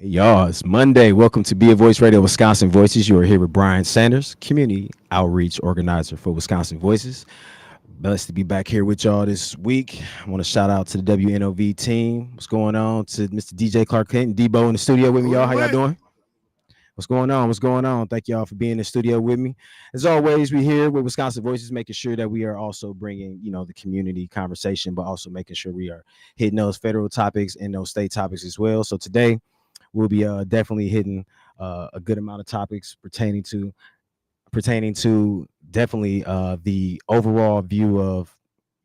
Y'all, it's Monday. Welcome to Be a Voice Radio Wisconsin Voices. You are here with Brian Sanders, Community Outreach Organizer for Wisconsin Voices. Blessed to be back here with y'all this week. I want to shout out to the WNOV team. What's going on? To Mr. DJ Clark Clinton, Debo in the studio with me, y'all. How y'all doing? What's going on? What's going on? Thank y'all for being in the studio with me. As always, we here with Wisconsin Voices, making sure that we are also bringing, the community conversation, but also making sure we are hitting those federal topics and those state topics as well. So today, we'll be definitely hitting a good amount of topics pertaining to definitely the overall view of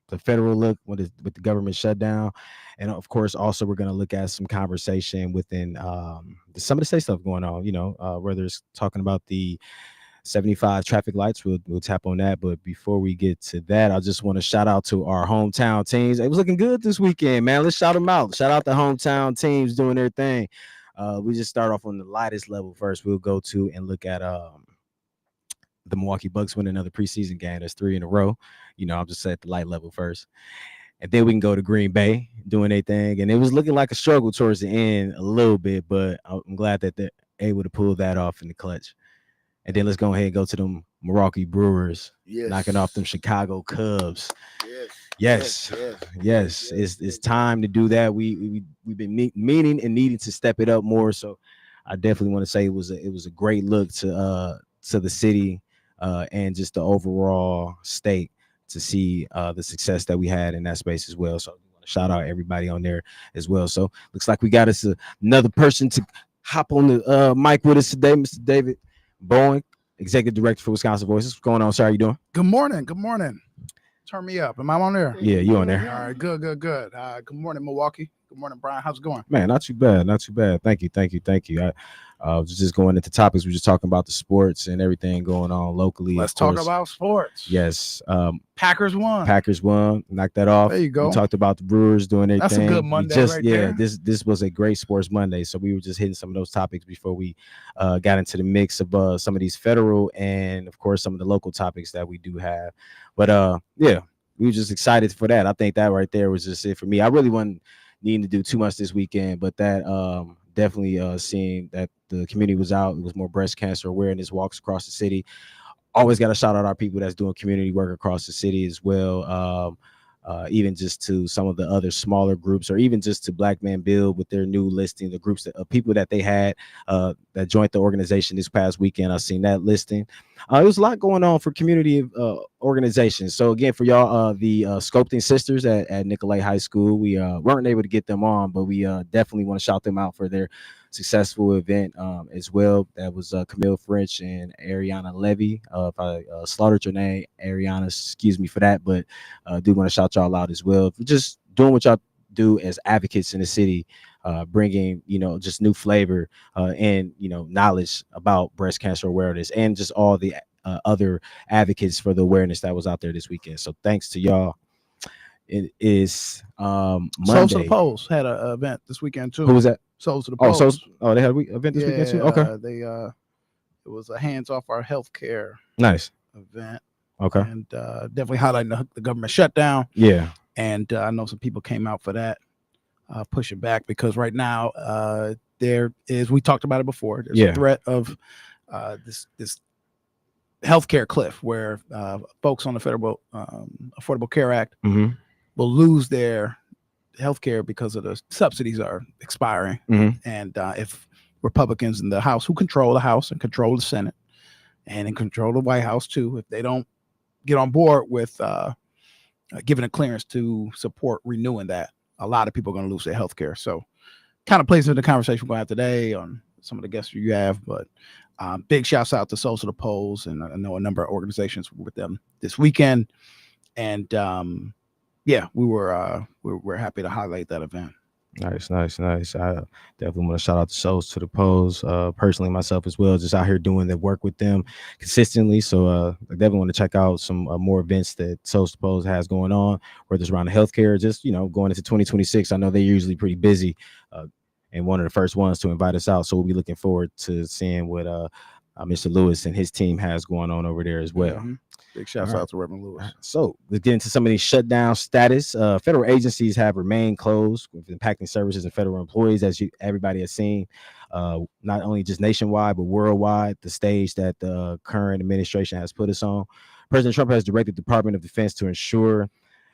the federal look with the government shutdown, and of course also we're going to look at some conversation within some of the state stuff going on. Whether it's talking about the 75 traffic lights, we'll tap on that. But before we get to that, I just want to shout out to our hometown teams. It was looking good this weekend, man. Let's shout them out. Shout out the hometown teams doing their thing. We just start off on the lightest level first. We'll go to and look at the Milwaukee Bucks win another preseason game. That's 3 in a row. I'll just say at the light level first. And then we can go to Green Bay doing their thing. And it was looking like a struggle towards the end a little bit, but I'm glad that they're able to pull that off in the clutch. And then let's go ahead and go to them Milwaukee Brewers, knocking off them Chicago Cubs. Yes. It's time to do that. We've been meaning and needing to step it up more. So I definitely want to say it was a great look to the city and just the overall state to see the success that we had in that space as well. So we want to shout out everybody on there as well. So looks like we got us another person to hop on the mic with us today, Mr. David Bowen, Executive Director for Wisconsin Voices. What's going on, sir? How you doing? Good morning. Turn me up. Am I on there? Yeah, you on there. All right, good. Good morning, Milwaukee. Good morning, Brian. How's it going? Man, not too bad. Thank you. I was just going into topics. We're just talking about the sports and everything going on locally. Let's talk about sports. Yes. Packers won. Knocked that off. There you go. We talked about the Brewers doing their thing. That's a good Monday there. This was a great sports Monday. So we were just hitting some of those topics before we got into the mix of some of these federal and, of course, some of the local topics that we do have. But, we were just excited for that. I think that right there was just it for me. I really wasn't needing to do too much this weekend, but that definitely seeing that the community was out. It was more breast cancer awareness walks across the city. Always got to shout out our people that's doing community work across the city as well. Even just to some of the other smaller groups, or even just to Black Men Build with their new listing, the groups of people that they had that joined the organization this past weekend. I've seen that listing. There was a lot going on for community organizations. So again, for y'all, the Sculpting Sisters at Nicolay High School, we weren't able to get them on, but we definitely want to shout them out for their successful event as well. That was Camille French and Ariana Levy. If I slaughtered your name, Ariana, excuse me for that, but do want to shout y'all out as well for just doing what y'all do as advocates in the city, bringing just new flavor and knowledge about breast cancer awareness and just all the other advocates for the awareness that was out there this weekend. So thanks to y'all. It is Monday. Souls to the Polls had an event this weekend too. Who was that? Souls to the Polls. They had an event this weekend too. Okay. It was a hands off our healthcare nice event. Okay. And definitely highlighting the government shutdown. Yeah. And I know some people came out for that, pushing back because right now there is, we talked about it before, there's a threat of this healthcare cliff where folks on the federal Affordable Care Act will lose their healthcare because of the subsidies are expiring. And if Republicans in the House, who control the House and control the Senate and in control the White House too, if they don't get on board with giving a clearance to support renewing that, a lot of people are going to lose their healthcare. So kind of plays into the conversation we're going to have today on some of the guests you have, but big shouts out to Souls to the Polls, and I know a number of organizations with them this weekend, and we're happy to highlight that event. Nice. I definitely want to shout out the Souls to the Polls, personally myself as well, just out here doing the work with them consistently. So I definitely want to check out some more events that Souls to the Polls has going on, whether it's around the healthcare, just going into 2026. I know they're usually pretty busy. And one of the first ones to invite us out. So we'll be looking forward to seeing what Mr. Lewis and his team has going on over there as well. Big shouts out to Reverend Lewis. So let's get into some of these shutdown status. Federal agencies have remained closed, impacting services and federal employees, as everybody has seen. not only just nationwide but worldwide, the stage that the current administration has put us on. President Trump has directed the Department of Defense to ensure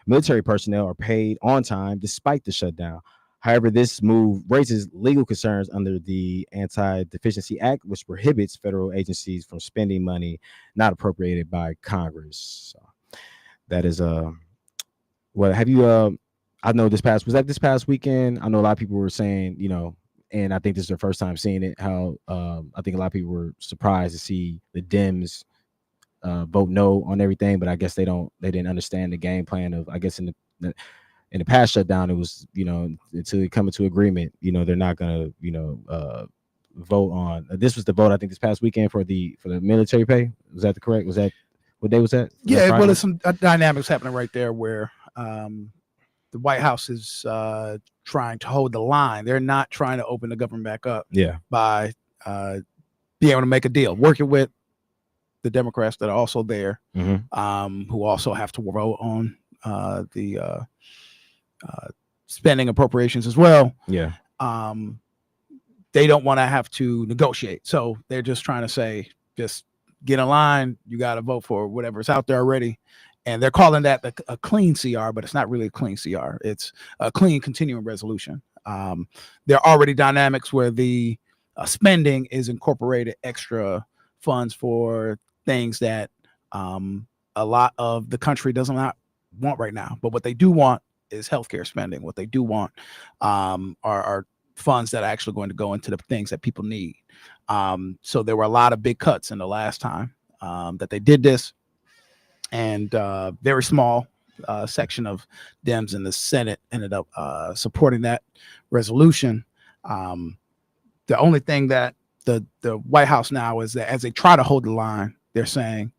military personnel are paid on time despite the shutdown. However, this move raises legal concerns under the Anti-Deficiency Act, which prohibits federal agencies from spending money not appropriated by Congress. So that is what have you I know this past weekend? I know a lot of people were saying, and I think this is their first time seeing it, how I think a lot of people were surprised to see the Dems vote no on everything, but I guess they didn't understand the game plan of, I guess in the past shutdown, it was, until come into agreement, they're not gonna, vote on. This was the vote, I think, this past weekend for the military pay. Was that correct? Was that what day was that? Yeah, well, there's some dynamics happening right there where the White House is trying to hold the line. They're not trying to open the government back up. Yeah. By being able to make a deal, working with the Democrats that are also there, who also have to vote on the spending appropriations as well. Yeah. They don't want to have to negotiate, so they're just trying to say, just get in line. You got to vote for whatever's out there already, and they're calling that a clean CR, but it's not really a clean CR. It's a clean continuing resolution. There are already dynamics where the spending is incorporated extra funds for things that a lot of the country does not want right now. But what they do want is healthcare spending. What they do want are funds that are actually going to go into the things that people need. So there were a lot of big cuts in the last time that they did this, and very small section of Dems in the Senate ended up supporting that resolution. The only thing that the White House now is that as they try to hold the line, they're saying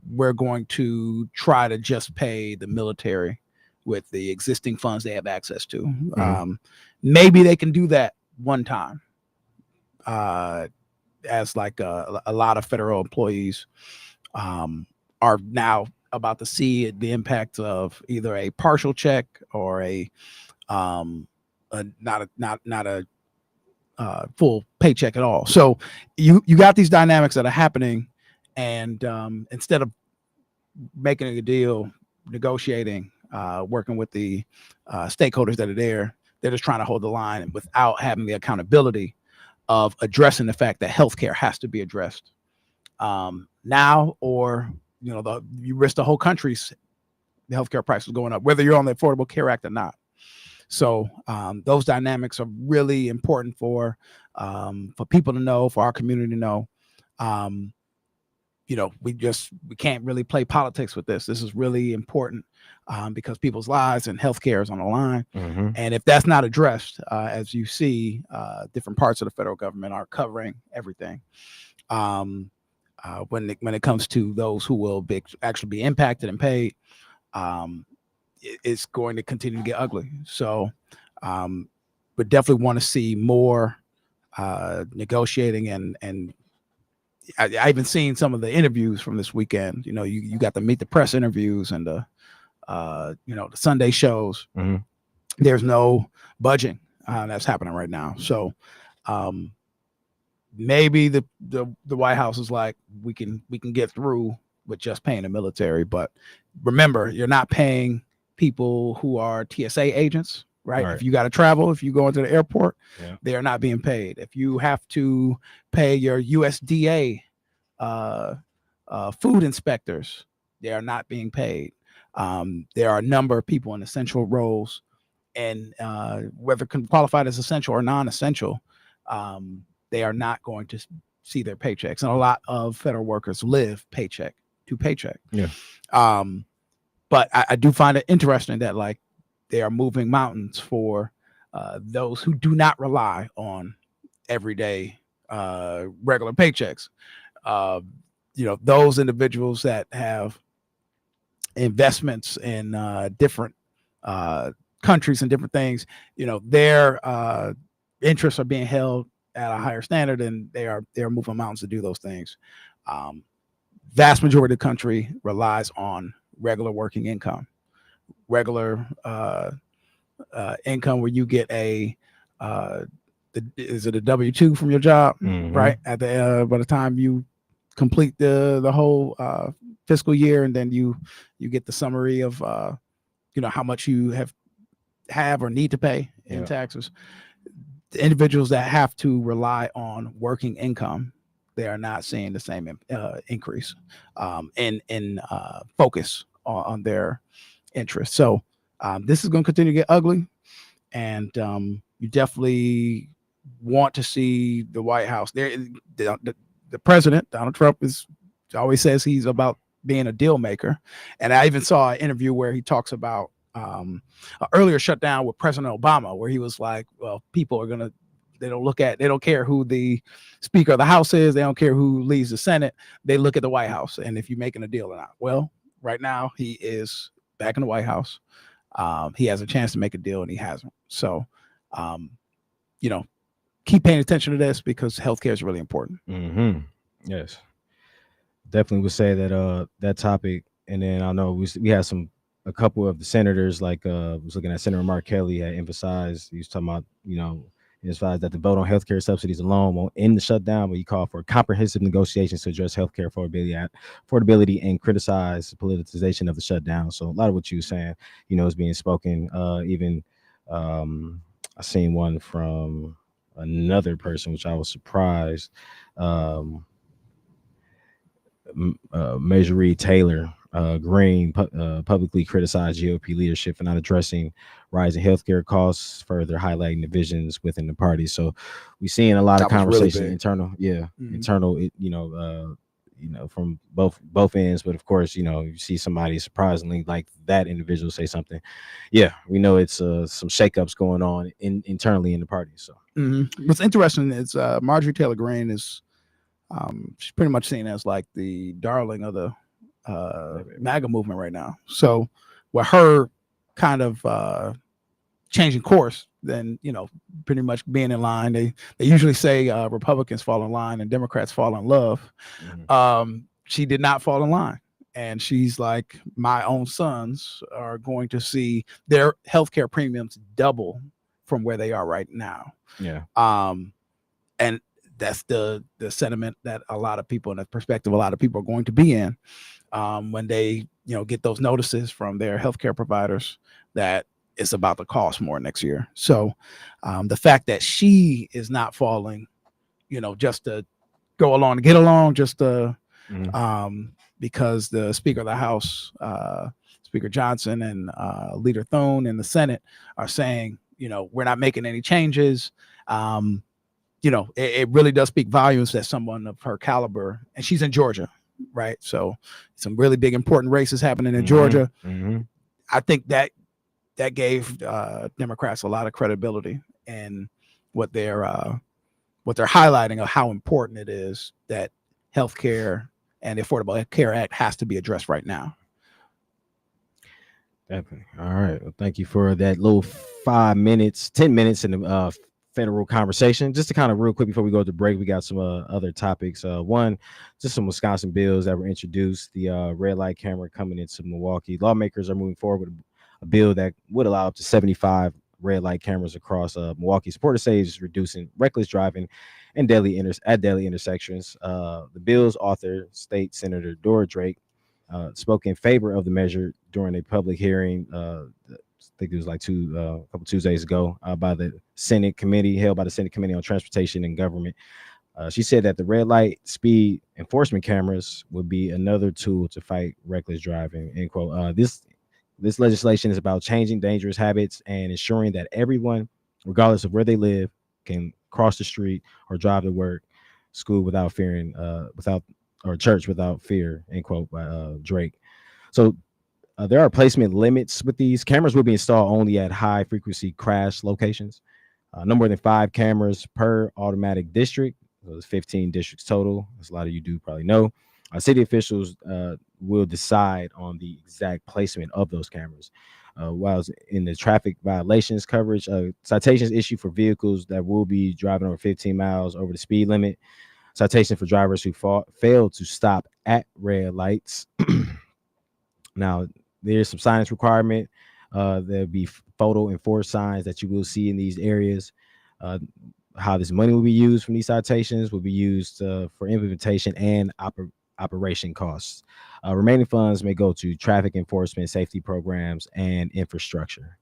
we're going to try to just pay the military with the existing funds they have access to. Maybe they can do that one time, as like a lot of federal employees are now about to see the impact of either a partial check or not a full paycheck at all. So you got these dynamics that are happening, and instead of making a deal, negotiating, working with the stakeholders that are there, they're just trying to hold the line without having the accountability of addressing the fact that healthcare has to be addressed now, or you risk the whole country's healthcare prices going up, whether you're on the Affordable Care Act or not. So those dynamics are really important for people to know, for our community to know. We can't really play politics with this. This is really important because people's lives and healthcare is on the line. And if that's not addressed, as you see, different parts of the federal government are covering everything. When it comes to those who will actually be impacted and paid, it's going to continue to get ugly. So, but definitely want to see more negotiating, and I even seen some of the interviews from this weekend. You got the Meet the Press interviews and the Sunday shows. There's no budging that's happening right now. So maybe the White House is like, we can get through with just paying the military, but remember, you're not paying people who are TSA agents, right? If you got to travel, if you go into the airport, they are not being paid. If you have to pay your USDA food inspectors, they are not being paid. There are a number of people in essential roles, and whether qualified as essential or non-essential, they are not going to see their paychecks. And a lot of federal workers live paycheck to paycheck. But I do find it interesting that they are moving mountains for those who do not rely on everyday regular paychecks. Those individuals that have investments in different countries and different things, their interests are being held at a higher standard, and they're moving mountains to do those things. Vast majority of the country relies on regular working income, regular income where you get a is it a W-2 from your job, Mhm. right? At the by the time you complete the whole fiscal year, and then you get the summary of how much you have or need to pay in taxes. The individuals that have to rely on working income, they are not seeing the same increase in focus on their interests. So this is going to continue to get ugly, and you definitely want to see the White House there. The president, Donald Trump, always says he's about being a deal maker, and I even saw an interview where he talks about an earlier shutdown with President Obama, where he was like, well, people are gonna, they don't care who the Speaker of the House is, they don't care who leads the Senate, they look at the White House and if you're making a deal or not. Well, right now he is back in the White House. He has a chance to make a deal and he hasn't. So keep paying attention to this because healthcare is really important. Mm-hmm. Yes, definitely would say that that topic. And then I know we had a couple of the senators, like was looking at Senator Mark Kelly had emphasized, he was talking about, emphasized that the vote on healthcare subsidies alone won't end the shutdown, but he called for comprehensive negotiations to address healthcare affordability and criticize the politicization of the shutdown. So a lot of what you were saying, is being spoken. Even I seen one from another person, which I was surprised. Marjorie Taylor Greene publicly criticized GOP leadership for not addressing rising healthcare costs, further highlighting divisions within the party. So we're seeing a lot of conversation internal, internal, from both ends. But of course, you see somebody surprisingly like that individual say something. Yeah, we know it's some shakeups going on internally in the party. So what's interesting is Marjorie Taylor Greene is. She's pretty much seen as like the darling of the MAGA movement right now. So with her kind of changing course, then pretty much being in line. They usually say Republicans fall in line and Democrats fall in love. She did not fall in line, and she's like, my own sons are going to see their healthcare premiums double from where they are right now. Yeah. And that's the sentiment that a lot of people, in the perspective a lot of people are going to be in when they get those notices from their healthcare providers that it's about to cost more next year. So the fact that she is not falling, just to go along to get along, just to because the Speaker of the House, Speaker Johnson, and Leader Thune in the Senate are saying, we're not making any changes. It really does speak volumes that someone of her caliber, and she's in Georgia, right? So some really big, important races happening in Georgia. I think that gave Democrats a lot of credibility in what they're highlighting of how important it is that healthcare and the Affordable Care Act has to be addressed right now. Definitely. All right. Well, thank you for that little 10 minutes in the federal conversation. Just to kind of real quick before we go to break, we got some other topics. One, just some Wisconsin bills that were introduced. The red light camera coming into Milwaukee. Lawmakers are moving forward with a bill that would allow up to 75 red light cameras across Milwaukee. Supporters say it's reducing reckless driving and deadly intersections. The bill's author, State Senator Dora Drake, spoke in favor of the measure during a public hearing. I think it was like a couple Tuesdays ago by the Senate committee, held by the Senate Committee on Transportation and Government. She said that the red light speed enforcement cameras would be another tool to fight reckless driving, end quote. This legislation is about changing dangerous habits and ensuring that everyone, regardless of where they live, can cross the street or drive to work, school without fearing, or church without fear, end quote, by Drake. So there are placement limits with these. Cameras will be installed only at high frequency crash locations. No more than 5 cameras per automatic district. So there's 15 districts total, as a lot of you do probably know. City officials will decide on the exact placement of those cameras. While in the traffic violations coverage, citations issued for vehicles that will be driving over 15 miles over the speed limit. Citation for drivers who failed to stop at red lights. Now, there's some signage requirement. There'll be photo enforced signs that you will see in these areas. how this money will be used from these citations will be used for implementation and operation costs. Remaining funds may go to traffic enforcement, safety programs, and infrastructure.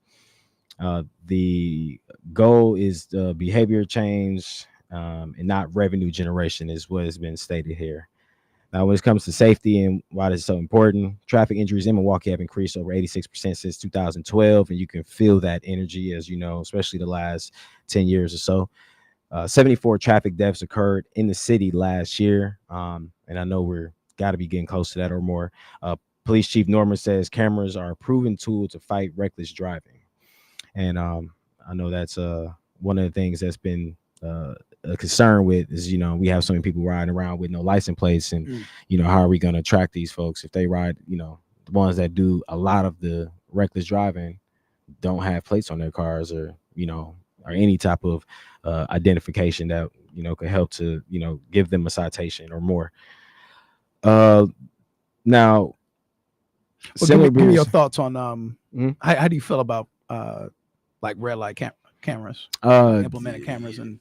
The goal is behavior change and not revenue generation, is what has been stated here. Now, when it comes to safety and why this is so important, traffic injuries in Milwaukee have increased over 86% since 2012, and you can feel that energy, as you know, especially the last 10 years or so. 74 traffic deaths occurred in the city last year, and I know we're got to be getting close to that or more. Police Chief Norman says cameras are a proven tool to fight reckless driving, and I know that's one of the things that's been a concern with is, we have so many people riding around with no license plates, and how are we going to track these folks if they ride, the ones that do a lot of the reckless driving don't have plates on their cars, or or any type of identification that could help to give them a citation or more. Now, well, give me your thoughts on how do you feel about like red light cameras, implemented cameras, and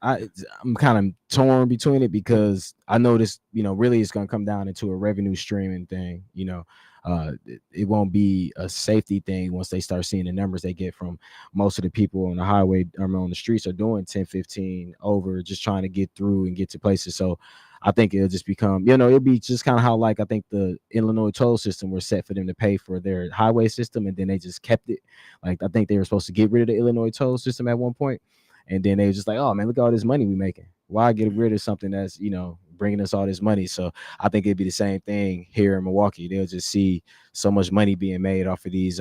I'm kind of torn between it, because I know this, really it's going to come down into a revenue streaming thing. It won't be a safety thing once they start seeing the numbers they get from most of the people on the highway or on the streets are doing 10, 15 over, just trying to get through and get to places. So I think it'll just become, it'll be just kind of how, like, I think the Illinois toll system was set for them to pay for their highway system, and then they just kept it. Like, I think they were supposed to get rid of the Illinois toll system at one point, and then they were just like, oh man, look at all this money we making. Why get rid of something that's, bringing us all this money? So I think it'd be the same thing here in Milwaukee. They'll just see so much money being made off of these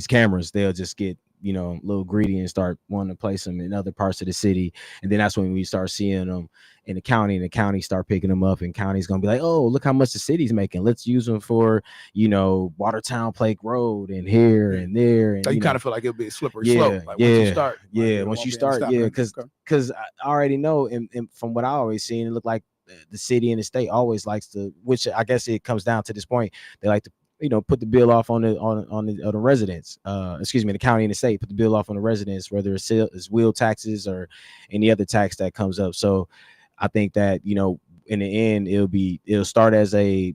cameras. They'll just get, a little greedy and start wanting to place them in other parts of the city. And then that's when we start seeing them in the county, and the county start picking them up, and county's going to be like, oh, look how much the city's making. Let's use them for, Watertown Lake Road and here and there. And so you kind of feel like it'll be a slippery slope. Like once you start, once you start, because I already know, and from what I always seen, it looked like the city and the state always likes to, which I guess it comes down to this point, they like to put the bill off on the residents. The county and the state put the bill off on the residents, whether it's wheel taxes or any other tax that comes up. So I think that in the end it'll start as a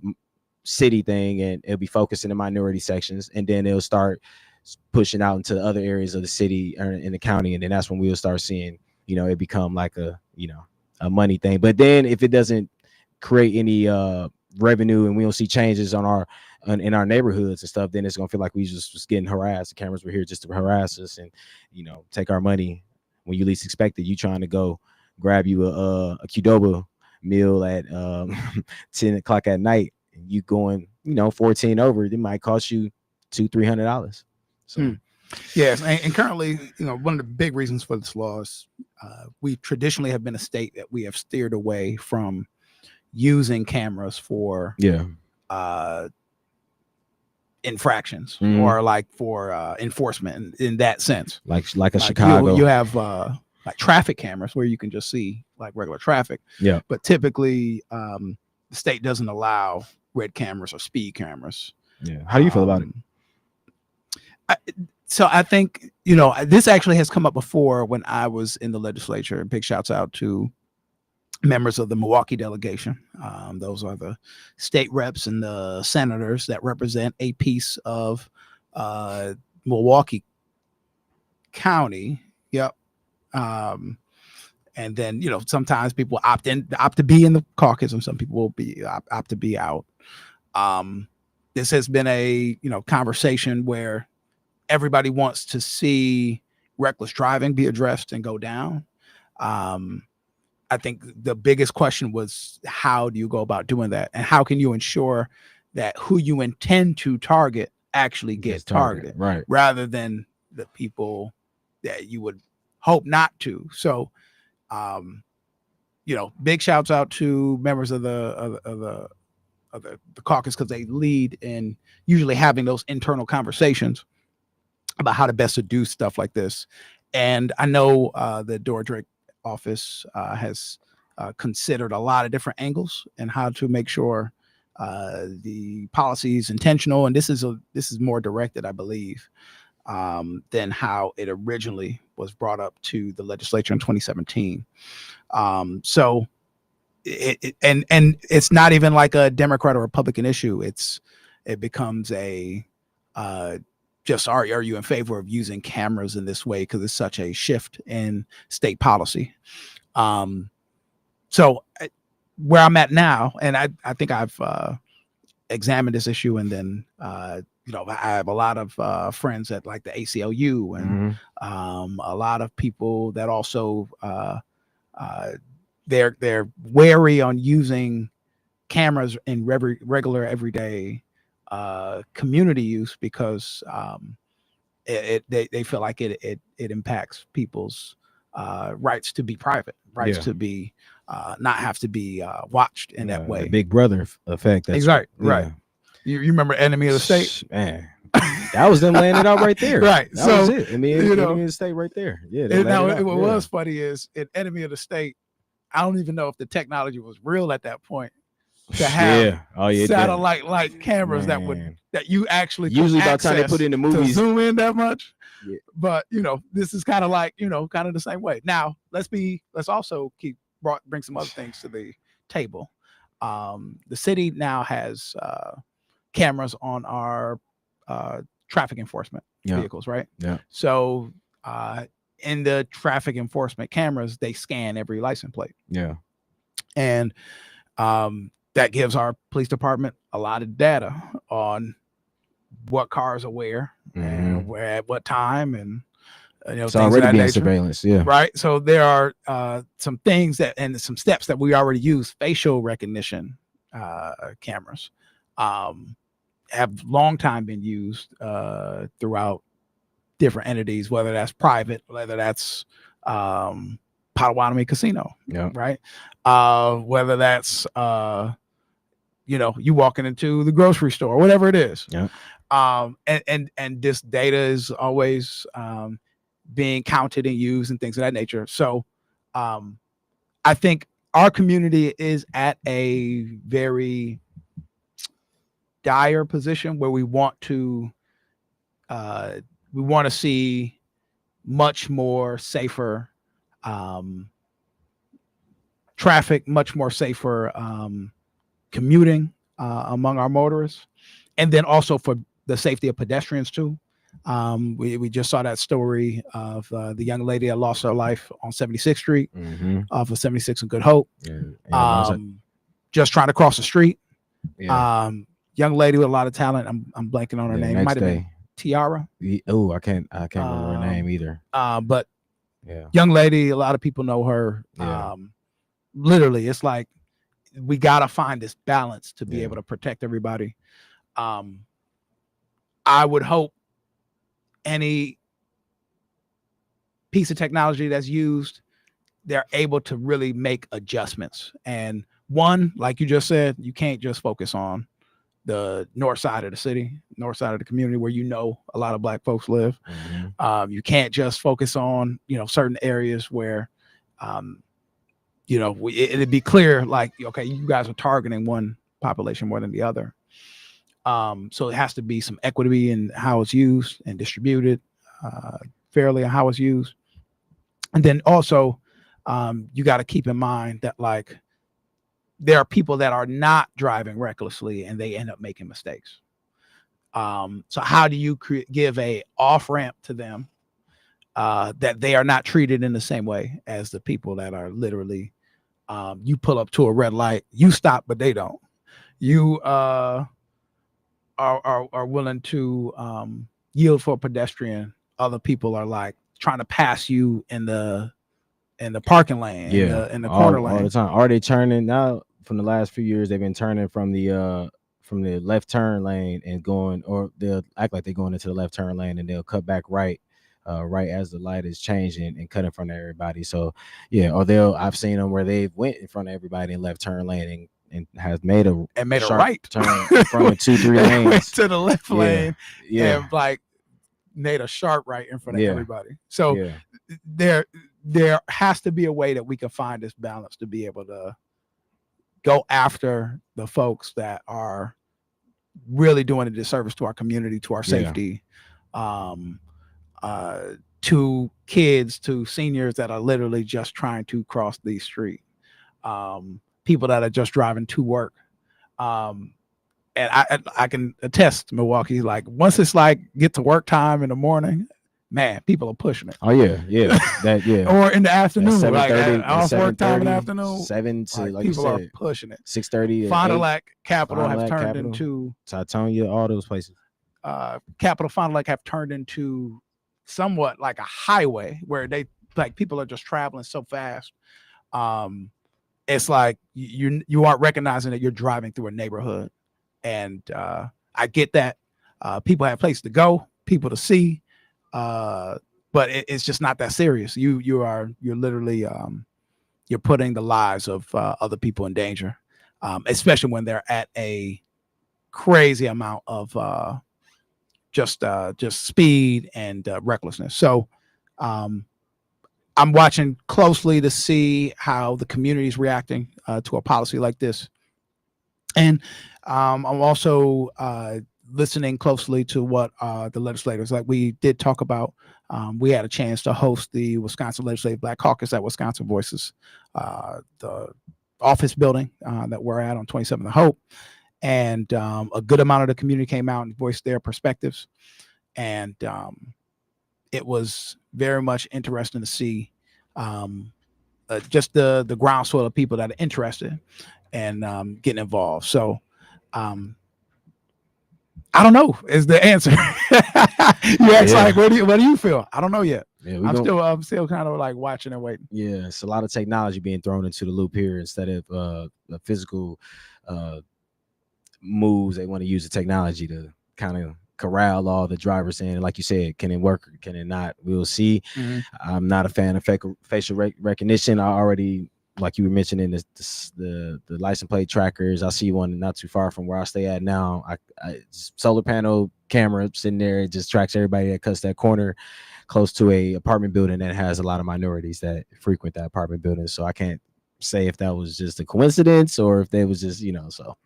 city thing, and it'll be focused in the minority sections, and then it'll start pushing out into other areas of the city or in the county, and then that's when we'll start seeing it become like a money thing. But then if it doesn't create any revenue, and we don't see changes in our neighborhoods and stuff, then it's gonna feel like we just getting harassed. The cameras were here just to harass us and take our money when you least expect it. You trying to go grab you a Qdoba meal at 10 o'clock at night, and you going 14 over, it might cost you $200-300. So yes, and currently, one of the big reasons for this law is we traditionally have been a state that we have steered away from using cameras for infractions or like for enforcement in that sense. Like Chicago, you have like traffic cameras where you can just see like regular traffic. Yeah, but typically the state doesn't allow red cameras or speed cameras. Yeah. How do you feel about it? So I think this actually has come up before when I was in the legislature. Big shouts out to members of the Milwaukee delegation. Those are the state reps and the senators that represent a piece of Milwaukee County. Yep. And then sometimes people opt to be in the caucus, and some people will be opt to be out. This has been a conversation where everybody wants to see reckless driving be addressed and go down. I think the biggest question was, how do you go about doing that? And how can you ensure that who you intend to target actually gets targeted, right? Rather than the people that you would hope not to. So, big shouts out to members of the caucus, because they lead in usually having those internal conversations about how to best to do stuff like this. And I know the Dora Drake office has considered a lot of different angles and how to make sure the policy is intentional. And this is more directed, I believe, than how it originally was brought up to the legislature in 2017. So and it's not even like a Democrat or Republican issue. It becomes a just are you in favor of using cameras in this way because it's such a shift in state policy. So where I'm at now, and I think I've examined this issue, and then I have a lot of friends at like the ACLU and a lot of people that also they're wary on using cameras in regular everyday community use because they feel like it impacts people's rights to be private, rights to be not have to be watched in that way. The Big Brother effect. That's right. You remember Enemy of the State? Man, that was them laying it out right there. Right. That was it. I mean, Enemy of the State right there. Yeah. What was funny is in Enemy of the State, I don't even know if the technology was real at that point to have satellite like cameras that you actually usually by the time they put in the movies to zoom in that much. Yeah. But this is kind of like kind of the same way. Now let's also bring some other things to the table. The city now has cameras on our traffic enforcement vehicles, right? Yeah. So in the traffic enforcement cameras, they scan every license plate. Yeah. And that gives our police department a lot of data on what cars are where and where at what time, and it's already being surveillance. Yeah. Right. So there are some things and some steps that we already use. Facial recognition cameras have long time been used throughout different entities, whether that's private, whether that's Potawatomi Casino, right? Whether that's you walking into the grocery store, whatever it is. Yeah. And this data is always being counted and used and things of that nature. So I think our community is at a very dire position where we want to see much more safer traffic, much more safer commuting among our motorists, and then also for the safety of pedestrians too. We just saw that story of the young lady that lost her life on 76th Street off of 76 and Good Hope. Just trying to cross the street. Young lady with a lot of talent. I'm blanking on her name. It might have been Tiara. I can't remember her name either. But young lady, a lot of people know her. Literally, it's like we gotta find this balance to be able to protect everybody. I would hope any piece of technology that's used, they're able to really make adjustments. And one, like you just said, you can't just focus on the north side of the city, north side of the community where a lot of Black folks live. You can't just focus on certain areas where it'd be clear like, okay, you guys are targeting one population more than the other. So it has to be some equity in how it's used and distributed fairly and how it's used. And then also you got to keep in mind that like there are people that are not driving recklessly and they end up making mistakes. So how do you give a off ramp to them that they are not treated in the same way as the people that are literally you pull up to a red light, you stop, but they don't. You are willing to yield for a pedestrian. Other people are like trying to pass you in the parking lane, in the corner lane all the time. Are they turning now? From the last few years, they've been turning from the left turn lane and going, or they'll act like they're going into the left turn lane and they'll cut back right as the light is changing and cut in front of everybody. So or I've seen them where they went in front of everybody in left turn lane and has made a right turn in front of 2-3 lanes to the left lane, and like made a sharp right in front of everybody. So there has to be a way that we can find this balance to be able to go after the folks that are really doing a disservice to our community, to our safety. to kids, to seniors that are literally just trying to cross the street, people that are just driving to work. And I can attest, Milwaukee, like once it's like get to work time in the morning, man, people are pushing it. Oh yeah, that or in the afternoon, like 7:30, off work time in the afternoon, 7 to like people you are said, pushing it. 6:30. Fond du Lac, Capital Fond du have Lac, turned Capital, into Titonia, all those places. Capital, Fond du Lac have turned into somewhat like a highway where they like people are just traveling so fast. It's like you aren't recognizing that you're driving through a neighborhood. And I get that people have places to go, people to see, but it's just not that serious. You're literally you're putting the lives of other people in danger, especially when they're at a crazy amount of just speed and recklessness. So I'm watching closely to see how the community is reacting to a policy like this. And I'm also listening closely to what the legislators, like we did talk about. We had a chance to host the Wisconsin Legislative Black Caucus at Wisconsin Voices, the office building that we're at on 27th and Hope. And a good amount of the community came out and voiced their perspectives. And it was very much interesting to see just the groundswell of people that are interested and getting involved. So I don't know is the answer. You ask like, what do you feel? I don't know yet. Yeah, I'm still kind of like watching and waiting. Yeah, it's a lot of technology being thrown into the loop here instead of the physical moves. They want to use the technology to kind of corral all the drivers in. Like you said, can it work? Can it not? We'll see. Mm-hmm. I'm not a fan of facial recognition. I already, like you were mentioning, the license plate trackers. I see one not too far from where I stay at now. I solar panel camera sitting there. It just tracks everybody that cuts that corner close to a apartment building that has a lot of minorities that frequent that apartment building. So I can't say if that was just a coincidence or if they was just, so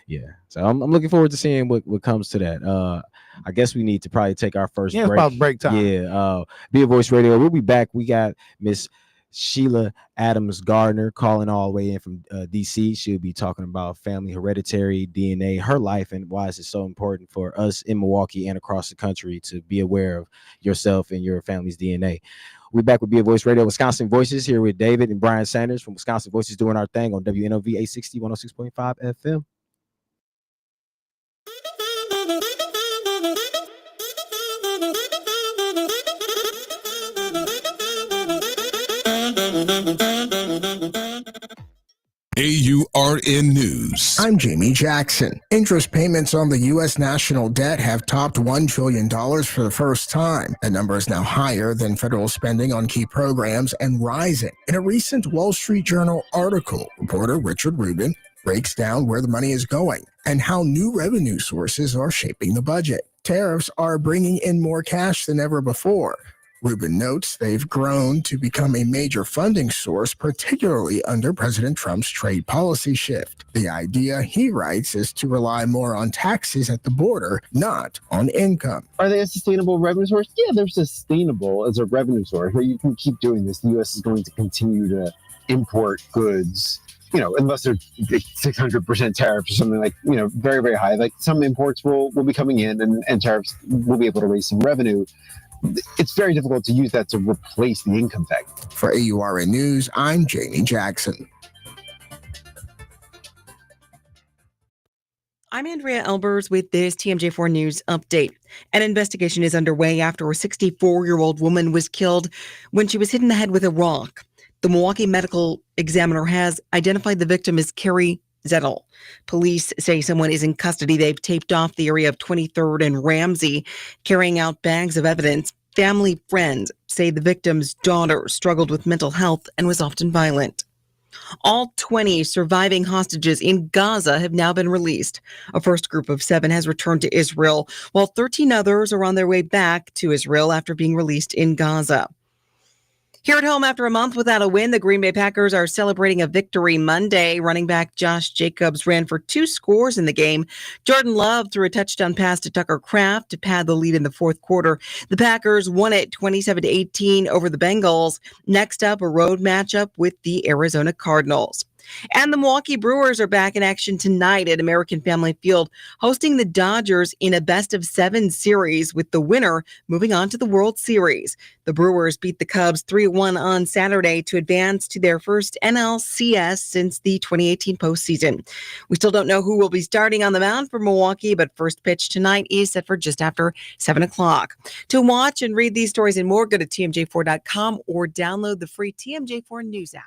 yeah. So I'm looking forward to seeing what comes to that. I guess we need to probably take our first break. It's about break time. Yeah. Be a Voice Radio. We'll be back. We got Miss Sheila Adams Gardner calling all the way in from DC. She'll be talking about family hereditary DNA, her life, and why is it so important for us in Milwaukee and across the country to be aware of yourself and your family's DNA. We're back with Be a Voice Radio, Wisconsin Voices, here with David and Bryan Sanders from Wisconsin Voices doing our thing on WNOV 860 106.5 FM. AURN News. I'm Jamie Jackson. Interest payments on the U.S. national debt have topped $1 trillion for the first time. The number is now higher than federal spending on key programs and rising. In a recent Wall Street Journal article, reporter Richard Rubin breaks down where the money is going and how new revenue sources are shaping the budget. Tariffs are bringing in more cash than ever before. Rubin notes they've grown to become a major funding source, particularly under President Trump's trade policy shift. The idea, he writes, is to rely more on taxes at the border, not on income. Are they a sustainable revenue source? Yeah, they're sustainable as a revenue source, but you can keep doing this. The U.S. is going to continue to import goods, unless they're 600% tariffs or something like, very, very high. Like some imports will be coming in and tariffs will be able to raise some revenue. It's very difficult to use that to replace the income tax. For AURN News, I'm Jamie Jackson. I'm Andrea Elbers with this TMJ4 News update. An investigation is underway after a 64-year-old woman was killed when she was hit in the head with a rock. The Milwaukee Medical Examiner has identified the victim as Carrie Zettel. Police say someone is in custody. They've taped off the area of 23rd and Ramsey, carrying out bags of evidence. Family friends say the victim's daughter struggled with mental health and was often violent. All 20 surviving hostages in Gaza have now been released. A first group of 7 has returned to Israel, while 13 others are on their way back to Israel after being released in Gaza. Here at home, after a month without a win, the Green Bay Packers are celebrating a victory Monday. Running back Josh Jacobs ran for 2 scores in the game. Jordan Love threw a touchdown pass to Tucker Kraft to pad the lead in the fourth quarter. The Packers won it 27-18 over the Bengals. Next up, a road matchup with the Arizona Cardinals. And the Milwaukee Brewers are back in action tonight at American Family Field, hosting the Dodgers in a best-of-7 series, with the winner moving on to the World Series. The Brewers beat the Cubs 3-1 on Saturday to advance to their first NLCS since the 2018 postseason. We still don't know who will be starting on the mound for Milwaukee, but first pitch tonight is set for just after 7 o'clock. To watch and read these stories and more, go to TMJ4.com or download the free TMJ4 News app.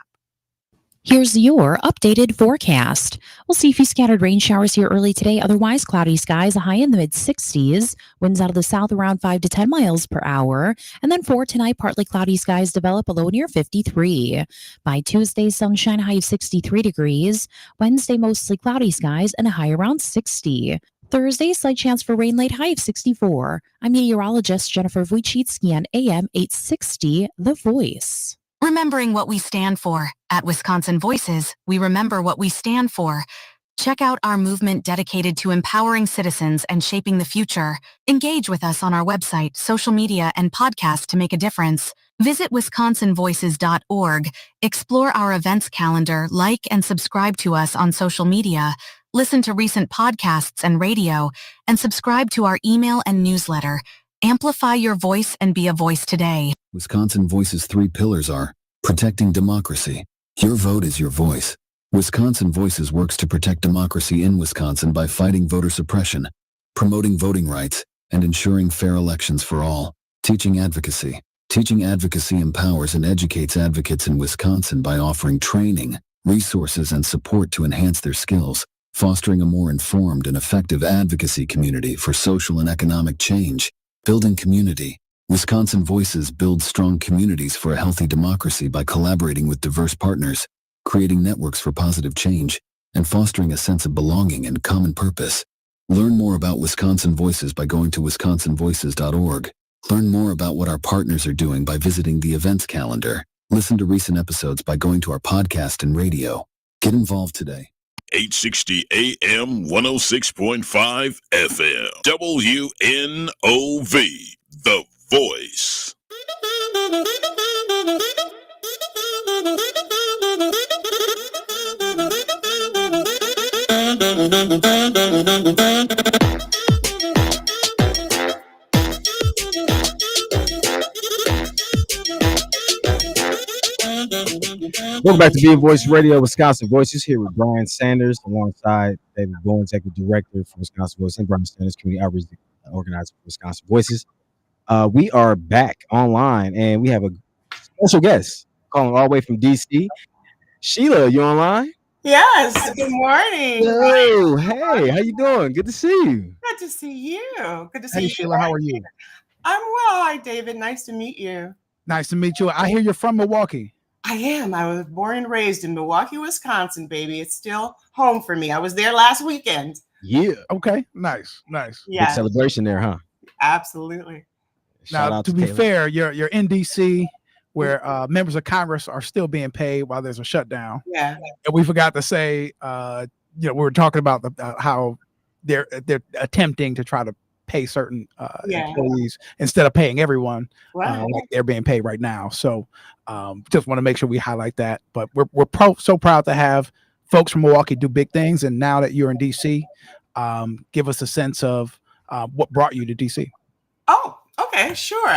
Here's your updated forecast. We'll see a few scattered rain showers here early today. Otherwise, cloudy skies, a high in the mid-60s. Winds out of the south around 5 to 10 miles per hour. And then for tonight, partly cloudy skies develop, a low near 53. By Tuesday, sunshine, high of 63 degrees. Wednesday, mostly cloudy skies and a high around 60. Thursday, slight chance for rain, late high of 64. I'm meteorologist Jennifer Wojcicki on AM 860, The Voice. Remembering what we stand for. At Wisconsin Voices, we remember what we stand for. Check out our movement dedicated to empowering citizens and shaping the future. Engage with us on our website, social media, and podcast to make a difference. Visit wisconsinvoices.org. Explore our events calendar, like and subscribe to us on social media. Listen to recent podcasts and radio, and subscribe to our email and newsletter. Amplify your voice and be a voice today. Wisconsin Voice's 3 pillars are protecting democracy. Your vote is your voice. Wisconsin Voices works to protect democracy in Wisconsin by fighting voter suppression, promoting voting rights, and ensuring fair elections for all. Teaching advocacy. Teaching advocacy empowers and educates advocates in Wisconsin by offering training, resources, and support to enhance their skills, fostering a more informed and effective advocacy community for social and economic change. Building community. Wisconsin Voices builds strong communities for a healthy democracy by collaborating with diverse partners, creating networks for positive change, and fostering a sense of belonging and common purpose. Learn more about Wisconsin Voices by going to wisconsinvoices.org. Learn more about what our partners are doing by visiting the events calendar. Listen to recent episodes by going to our podcast and radio. Get involved today. 860 AM, 106.5 FM. WNOV, The Voice. Welcome back to Being Voice Radio, Wisconsin Voices, here with Bryan Sanders alongside David Bowen, Executive Director for Wisconsin Voices, and Bryan Sanders, Community Outreach Organizer for Wisconsin Voices. We are back online, and we have a special guest calling all the way from DC. Sheila, you online? Yes. Good morning. Hello. Hey, how you doing? Good to see you. Good to see you. Good to see Hey, you. Sheila, how are you? I'm well. Hi, David. Nice to meet you. Nice to meet you. I hear you're from Milwaukee. I am. I was born and raised in Milwaukee, Wisconsin, baby. It's still home for me. I was there last weekend. Yeah. Okay. Nice. Yeah. Big celebration there, huh? Absolutely. Shout Now, out to be Caleb. fair, you're in DC, where members of Congress are still being paid while there's a shutdown. Yeah. And we forgot to say, we were talking about how they're attempting to try to pay certain employees instead of paying everyone Right. like they're being paid right now. So just want to make sure we highlight that. But we're so proud to have folks from Milwaukee do big things. And now that you're in DC, give us a sense of what brought you to DC. Oh, okay. Sure.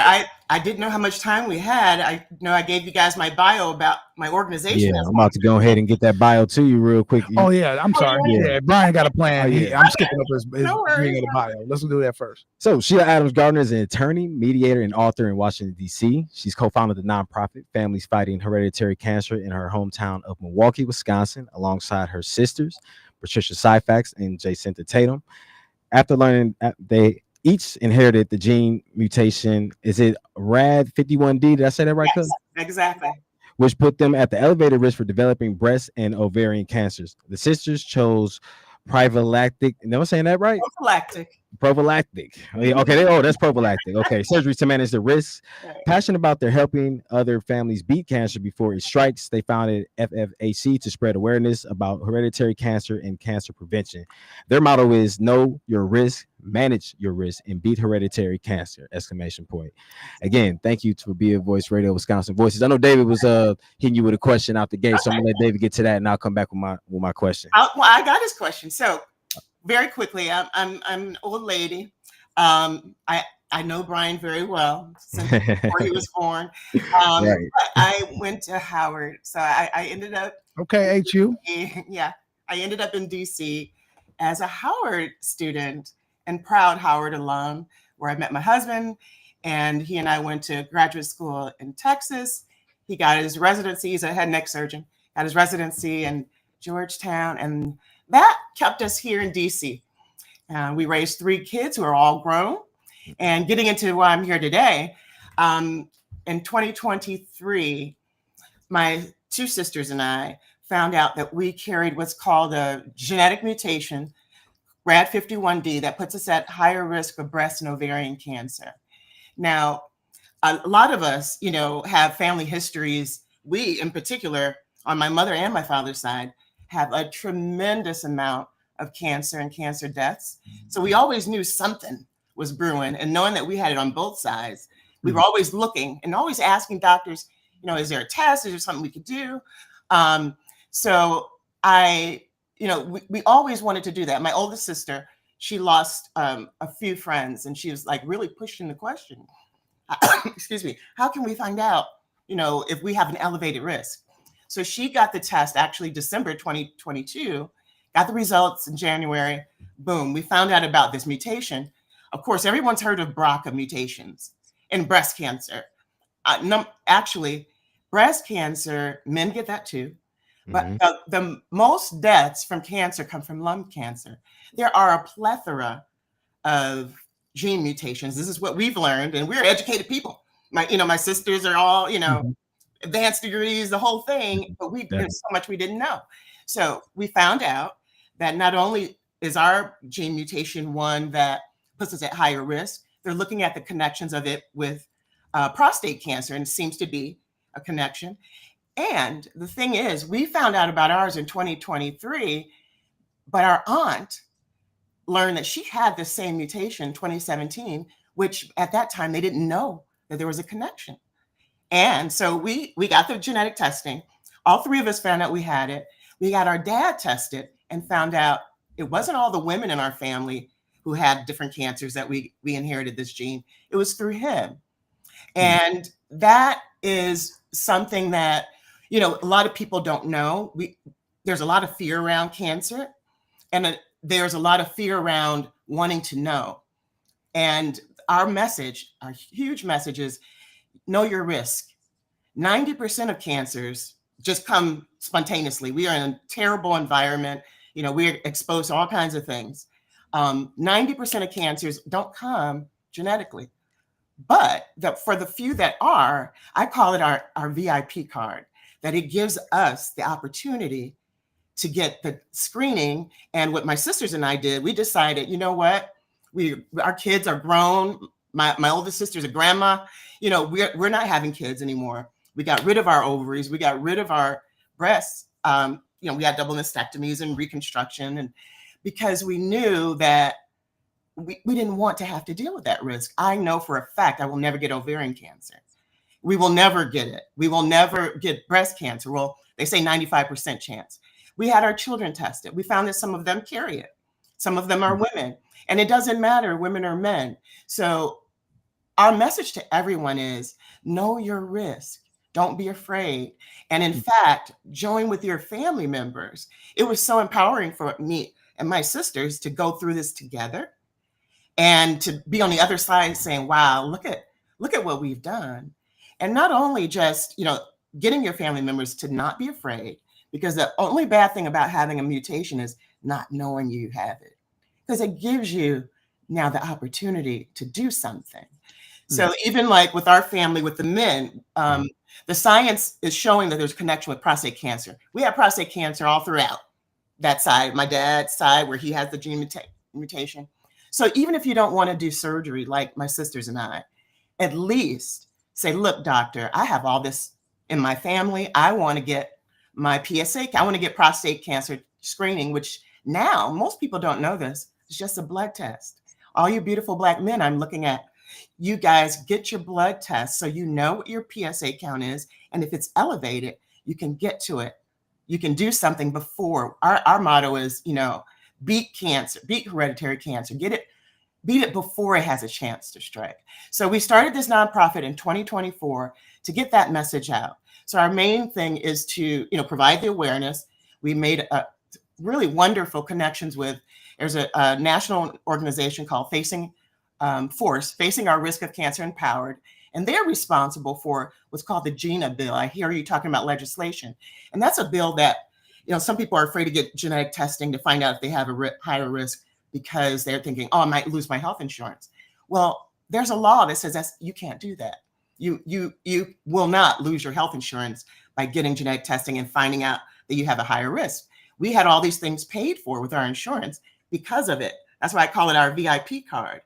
I didn't know how much time we had. I know I gave you guys my bio about my organization. Yeah, I'm about to go ahead and get that bio to you real quick. Oh, yeah. I'm sorry. yeah. Yeah. Bryan got a plan. Oh, yeah. I'm skipping up his No worries. reading of the bio. Let's do that first. So Sheila Adams Gardner is an attorney, mediator, and author in Washington, D.C. She's co-founded the nonprofit Families Fighting Hereditary Cancer in her hometown of Milwaukee, Wisconsin, alongside her sisters, Patricia Syfax and Jacinta Tatum. After learning they each inherited the gene mutation, is it RAD51D? Did I say that right? Yes, exactly. Which put them at the elevated risk for developing breast and ovarian cancers. The sisters chose prophylactic. Am I saying that right? Prophylactic. Prophylactic. Okay. That's prophylactic. Okay. Surgery to manage the risks. Right. Passionate about their helping other families beat cancer before it strikes. They founded FFAC to spread awareness about hereditary cancer and cancer prevention. Their motto is know your risk, manage your risk, and beat hereditary cancer! Exclamation point. Again, thank you to Be a Voice Radio Wisconsin Voices. I know David was hitting you with a question out the gate, so I'm gonna let David get to that, and I'll come back with my question. Well, I got his question. So very quickly, I'm an old lady. I know Brian very well since before he was born. Right. I went to Howard, so I ended up. Okay, HU. Yeah, I ended up in DC as a Howard student and proud Howard alum, where I met my husband, and he and I went to graduate school in Texas. He got his residency. He's a head and neck surgeon. Got his residency in Georgetown, and that kept us here in DC. We raised 3 kids who are all grown. And getting into why I'm here today, in 2023, my 2 sisters and I found out that we carried what's called a genetic mutation, RAD51D, that puts us at higher risk of breast and ovarian cancer. Now, a lot of us, have family histories. We, in particular, on my mother and my father's side, have a tremendous amount of cancer and cancer deaths. So we always knew something was brewing, and knowing that we had it on both sides, we were always looking and always asking doctors, is there a test? Is there something we could do? So we always wanted to do that. My oldest sister, she lost a few friends, and she was like really pushing the question, excuse me, how can we find out, if we have an elevated risk? So she got the test actually December 2022, got the results in January. Boom, we found out about this mutation. Of course, everyone's heard of BRCA mutations in breast cancer. Actually, breast cancer, men get that too. But the most deaths from cancer come from lung cancer. There are a plethora of gene mutations. This is what we've learned, and we're educated people. My sisters are all, advanced degrees, the whole thing, but there's so much we didn't know. So we found out that not only is our gene mutation one that puts us at higher risk, they're looking at the connections of it with prostate cancer, and it seems to be a connection. And the thing is, we found out about ours in 2023, but our aunt learned that she had the same mutation in 2017, which at that time they didn't know that there was a connection. And so we got the genetic testing. All 3 of us found out we had it. We got our dad tested and found out it wasn't all the women in our family who had different cancers that we inherited this gene. It was through him. And that is something that, a lot of people don't know. There's a lot of fear around cancer, and there's a lot of fear around wanting to know. And our huge message is know your risk. 90% of cancers just come spontaneously. We are in a terrible environment. We're exposed to all kinds of things. 90% of cancers don't come genetically, but for the few that are, I call it our VIP card, that it gives us the opportunity to get the screening. And what my sisters and I did, we decided, what, our kids are grown. My oldest sister's a grandma. We're not having kids anymore. We got rid of our ovaries. We got rid of our breasts. We had double mastectomies and reconstruction, and because we knew that we didn't want to have to deal with that risk. I know for a fact I will never get ovarian cancer. We will never get it. We will never get breast cancer. Well, they say 95% chance. We had our children tested. We found that some of them carry it. Some of them are women, and it doesn't matter, women or men. So our message to everyone is know your risk. Don't be afraid. And in fact, join with your family members. It was so empowering for me and my sisters to go through this together and to be on the other side saying, wow, look at what we've done. And not only just, getting your family members to not be afraid, because the only bad thing about having a mutation is not knowing you have it, because it gives you now the opportunity to do something. So even like with our family, with the men, the science is showing that there's a connection with prostate cancer. We have prostate cancer all throughout that side, my dad's side, where he has the gene mutation. So even if you don't want to do surgery like my sisters and I, at least say, look, doctor, I have all this in my family. I want to get my PSA. I want to get prostate cancer screening, which now most people don't know this. It's just a blood test. All you beautiful Black men I'm looking at, you guys get your blood test so you know what your PSA count is. And if it's elevated, you can get to it. You can do something before. Our motto is, beat cancer, beat hereditary cancer, beat it before it has a chance to strike. So we started this nonprofit in 2024 to get that message out. So our main thing is to, provide the awareness. We made really wonderful connections with, there's a national organization called Facing Our Risk of Cancer Empowered. And they're responsible for what's called the GINA bill. I hear you talking about legislation. And that's a bill that, some people are afraid to get genetic testing to find out if they have a higher risk because they're thinking, oh, I might lose my health insurance. Well, there's a law that says you can't do that. You will not lose your health insurance by getting genetic testing and finding out that you have a higher risk. We had all these things paid for with our insurance because of it. That's why I call it our VIP card.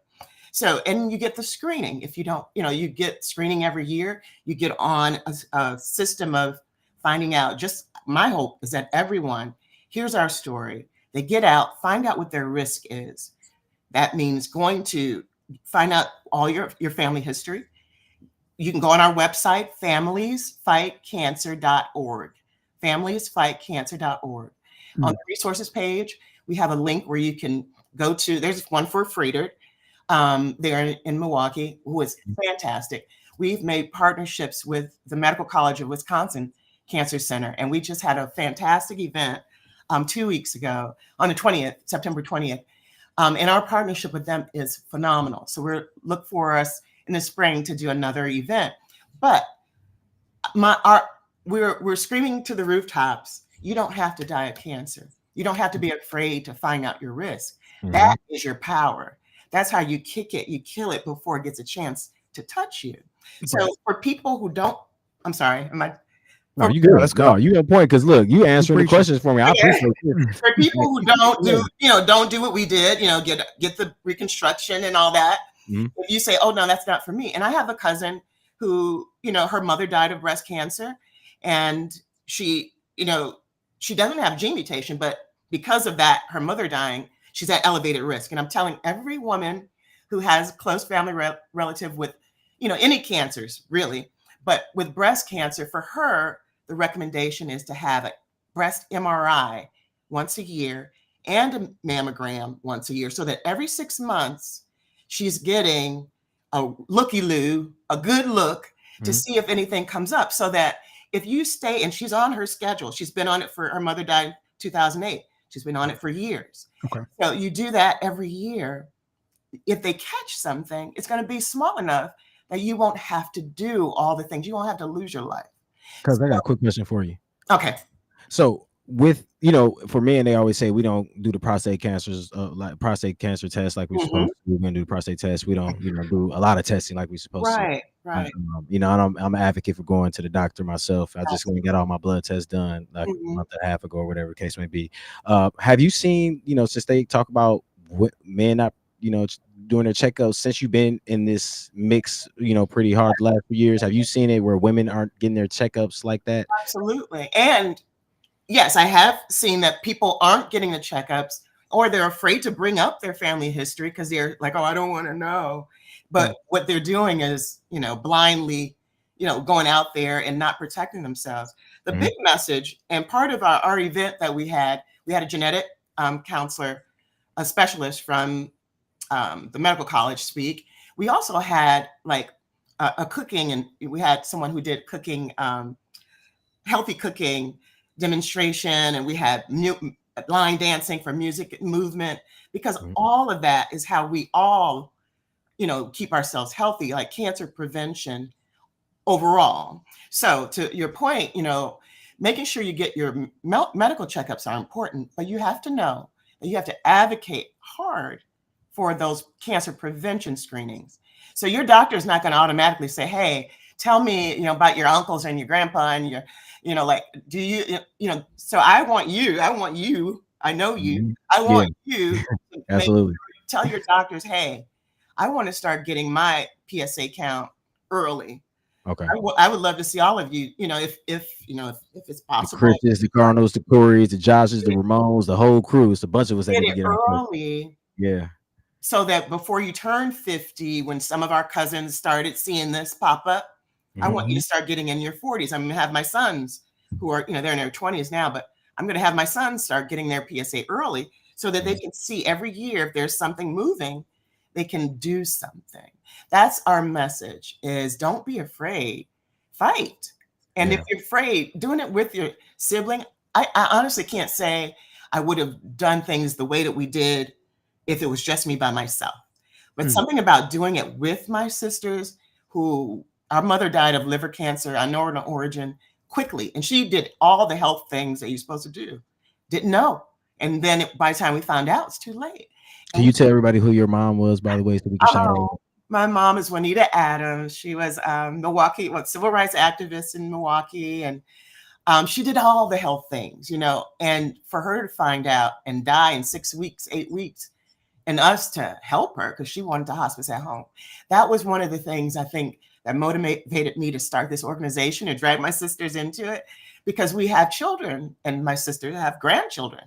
So, and you get the screening. If you don't, you get screening every year. You get on a system of finding out. Just my hope is that everyone hears our story. They get out, find out what their risk is. That means going to find out all your family history. You can go on our website, familiesfightcancer.org. Familiesfightcancer.org. On the resources page, we have a link where you can go to, there's one for Friedert. There in Milwaukee, who is fantastic. We've made partnerships with the Medical College of Wisconsin Cancer Center, and we just had a fantastic event 2 weeks ago on the 20th, September 20th. And our partnership with them is phenomenal. So look for us in the spring to do another event. But we're screaming to the rooftops. You don't have to die of cancer. You don't have to be afraid to find out your risk. That is your power. That's how you kick it. You kill it before it gets a chance to touch you. So for people who don't, I'm sorry, no, you good. Let's go. You have a point because look, you answering the questions for me. I appreciate it. For people who don't do what we did, get the reconstruction and all that. If you say, oh no, that's not for me. And I have a cousin who, her mother died of breast cancer, and she doesn't have gene mutation, but because of that, her mother dying, she's at elevated risk. And I'm telling every woman who has close family relative with, any cancers really, but with breast cancer, for her, the recommendation is to have a breast MRI once a year and a mammogram once a year, so that every 6 months she's getting a looky-loo, a good look to see if anything comes up, so that if you stay, and she's on her schedule, she's been on it her mother died in 2008. She's been on it for years. Okay. So you do that every year. If they catch something, it's going to be small enough that you won't have to do all the things. You won't have to lose your life. Because I got a quick question for you. Okay. So with, for men, they always say we don't do the prostate cancer test like we're supposed to. We're going to do the prostate test. We don't, do a lot of testing like we're supposed to. Right. And I'm an advocate for going to the doctor myself. I just went and got all my blood tests done like a month and a half ago or whatever the case may be. Have you seen, since they talk about men not, doing their checkups, since you've been in this mix, pretty hard the last few years, have you seen it where women aren't getting their checkups like that? Absolutely. And yes, I have seen that people aren't getting the checkups, or they're afraid to bring up their family history because they're like, oh, I don't want to know. But what they're doing is, blindly, going out there and not protecting themselves. The big message, and part of our event that we had a genetic counselor, a specialist from the medical college speak. We also had like a cooking, and we had someone who did cooking, healthy cooking demonstration, and we had line dancing for music movement, because all of that is how we all, keep ourselves healthy, like cancer prevention overall. So to your point, making sure you get your medical checkups are important, but you have to know that you have to advocate hard for those cancer prevention screenings. So your doctor is not going to automatically say, hey, tell me, about your uncles and your grandpa and your, do you, so I want you, I know you, I want you to Absolutely. tell your doctors, hey, I want to start getting my PSA count early. Okay. I would love to see all of you, if it's The possible. Chris's, the Cardinals, the Corys, the Joshes, the Ramones, the whole crew. It's a bunch of us that Get need to it get on first. early. Yeah. So that before you turn 50, when some of our cousins started seeing this pop up, I want you to start getting in your 40s. I'm going to have my sons who are, they're in their 20s now, but I'm going to have my sons start getting their PSA early so that they can see every year if there's something moving, they can do something. That's our message is don't be afraid, fight. And if you're afraid, doing it with your sibling, I honestly can't say I would have done things the way that we did if it was just me by myself. But something about doing it with my sisters who our mother died of liver cancer, unknown origin, quickly. And she did all the health things that you're supposed to do. Didn't know. And then by the time we found out, it's too late. Can you tell everybody who your mom was, by the way, so we can shout her out? My mom is Juanita Adams. She was Milwaukee, civil rights activist in Milwaukee. And she did all the health things, and for her to find out and die in 6 weeks, 8 weeks, and us to help her because she wanted to hospice at home. That was one of the things I think that motivated me to start this organization and drag my sisters into it, because we have children and my sisters have grandchildren.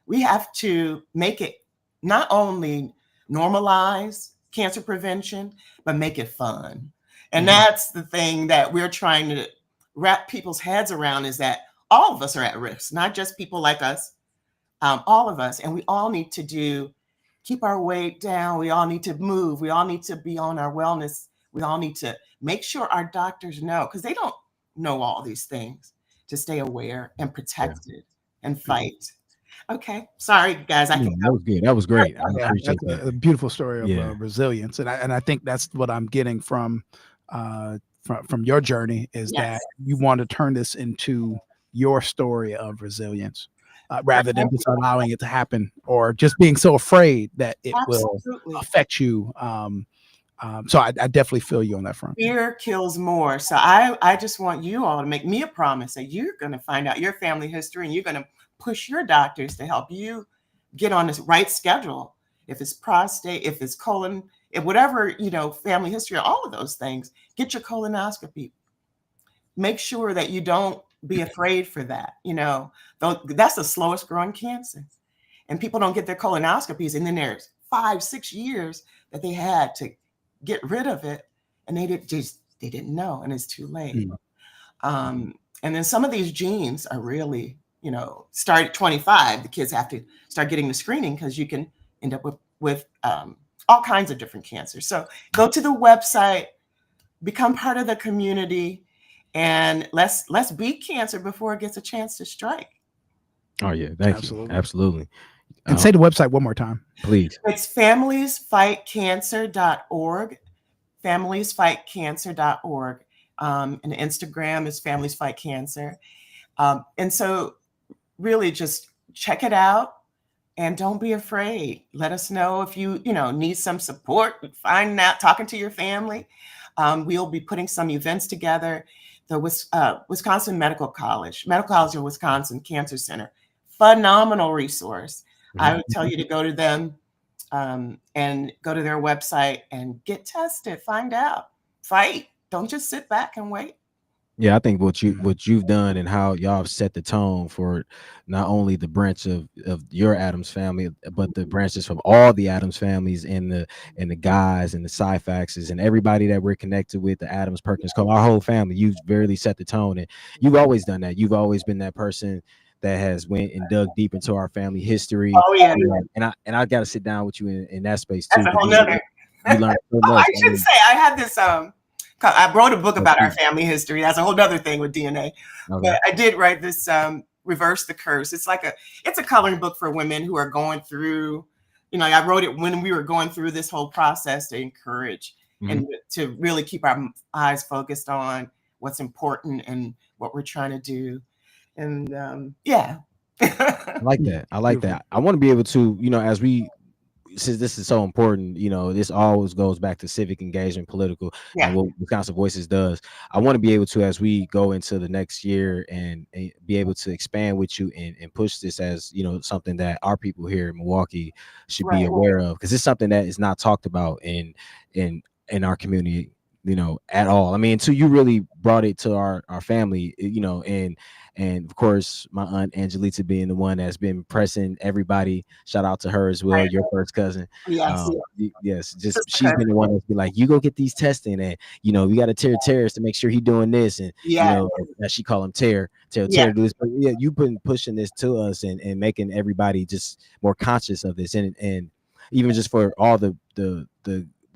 We have to make it not only normalize cancer prevention, but make it fun. And that's the thing that we're trying to wrap people's heads around, is that all of us are at risk, not just people like us, all of us. And we all need to keep our weight down. We all need to move. We all need to be on our wellness. We all need to make sure our doctors know, because they don't know all these things, to stay aware and protected and fight. Okay. Sorry, guys. That was good. That was great. I appreciate that's that. a beautiful story of resilience. And I think that's what I'm getting from your journey is that you want to turn this into your story of resilience. Rather than just allowing it to happen or just being so afraid that it will affect you. So I definitely feel you on that front. Fear kills more. So I just want you all to make me a promise that you're going to find out your family history and you're going to push your doctors to help you get on this right schedule. If it's prostate, if it's colon, if whatever, family history, all of those things, get your colonoscopy. Make sure that you don't be afraid for that. That's the slowest growing cancer. And people don't get their colonoscopies. And then there's 5-6 years that they had to get rid of it. And they didn't know. And it's too late. And then some of these genes are really, start at 25. The kids have to start getting the screening because you can end up with all kinds of different cancers. So go to the website, become part of the community. And let's beat cancer before it gets a chance to strike. Oh yeah, thank you. Absolutely. And say the website one more time, please. It's familiesfightcancer.org. Familiesfightcancer.org. And Instagram is Families Fight Cancer. And so really just check it out and don't be afraid. Let us know if you need some support. Find out, talking to your family. We'll be putting some events together. The Wisconsin Medical College of Wisconsin Cancer Center, phenomenal resource. I would tell you to go to them and go to their website and get tested, find out, fight. Don't just sit back and wait. Yeah, I think what you've done and how y'all have set the tone for not only the branch of your Adams family, but the branches from all the Adams families and the guys and the Syfaxes and everybody that we're connected with, the Adams, Perkins, our whole family. You've really set the tone, and you've always done that. You've always been that person that has went and dug deep into our family history. Oh yeah, and I got to sit down with you in that space too. That's a whole nother. You learn so much. I should say I had this. I wrote a book about our family history. That's a whole other thing with DNA. Okay. But I did write this Reverse the Curse. It's a coloring book for women who are going through, I wrote it when we were going through this whole process to encourage and to really keep our eyes focused on what's important and what we're trying to do. And yeah. I like that. I like that. I want to be able to, as we since this is so important, this always goes back to civic engagement, political, and what Wisconsin Voices does. I want to be able to, as we go into the next year, and be able to expand with you and push this as something that our people here in Milwaukee should be aware of, because it's something that is not talked about in our community, at all. I mean, until you really brought it to our family, and of course my aunt Angelita being the one that's been pressing everybody. Shout out to her as well, your first cousin. Yes. Yes, just she's been the one that's been like, you go get these testing, and we got to tear Terrace to make sure he doing this, and as she call him Tear do this. But yeah, you've been pushing this to us and making everybody just more conscious of this, and even just for all the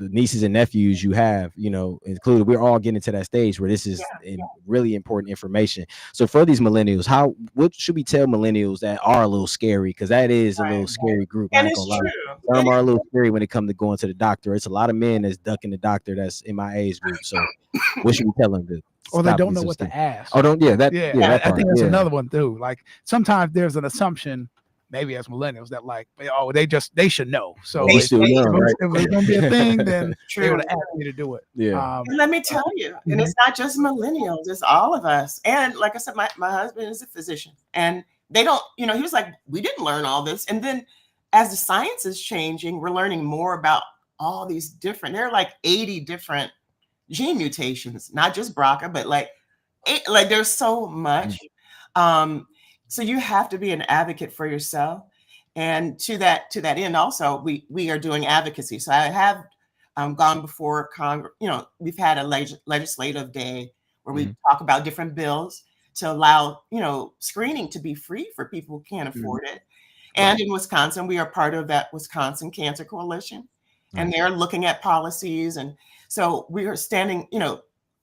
nieces and nephews you have, included, we're all getting to that stage where this is really important information. So for these millennials, what should we tell millennials that are a little scary? Because that is a little scary group. And it's true. Some are a little scary when it comes to going to the doctor. It's a lot of men that's ducking the doctor that's in my age group. So what should we tell them to? Or they don't know what to ask. Oh, don't. Yeah, that. Yeah, that I part, think that's another one too. Like sometimes there's an assumption, maybe as millennials, that like, oh, they should know. So they still young, right? If it's gonna be a thing, then they would ask me to do it. Yeah. And let me tell you, and it's not just millennials, it's all of us. And like I said, my husband is a physician, and they don't, he was like, we didn't learn all this. And then as the science is changing, we're learning more about all these different, there are like 80 different gene mutations, not just BRCA, but like there's so much. So you have to be an advocate for yourself. And to that end, also, we are doing advocacy. So I have gone before Congress. We've had a legislative day where we talk about different bills to allow, screening to be free for people who can't afford it. And in Wisconsin, we are part of that Wisconsin Cancer Coalition, and they're looking at policies. And so we are standing,